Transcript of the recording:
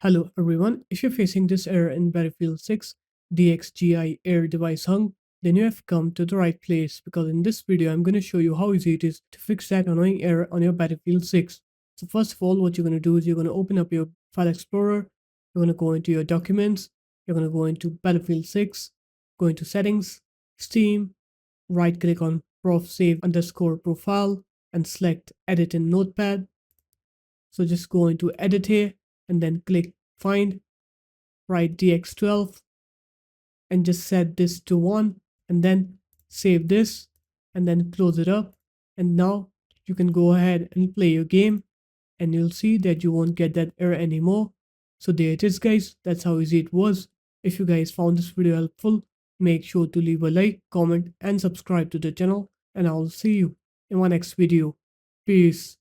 Hello everyone, if you're facing this error in Battlefield 6 DXGI Error Device Hung, then you have come to the right place because in this video I'm going to show you how easy it is to fix that annoying error on your Battlefield 6. So first of all, what you're going to do is you're going to open up your file explorer, you're going to go into your documents, you're going to go into Battlefield 6, go into settings, Steam, right click on prof save underscore profile and select edit in notepad. So just go into edit here and then click find, write DX12 and just set this to 1 and then save this and then close it up. And now you can go ahead and play your game and you'll see that you won't get that error anymore. So there it is guys, that's how easy it was. If you guys found this video helpful, make sure to leave a like, comment and subscribe to the channel and I'll see you in my next video. Peace.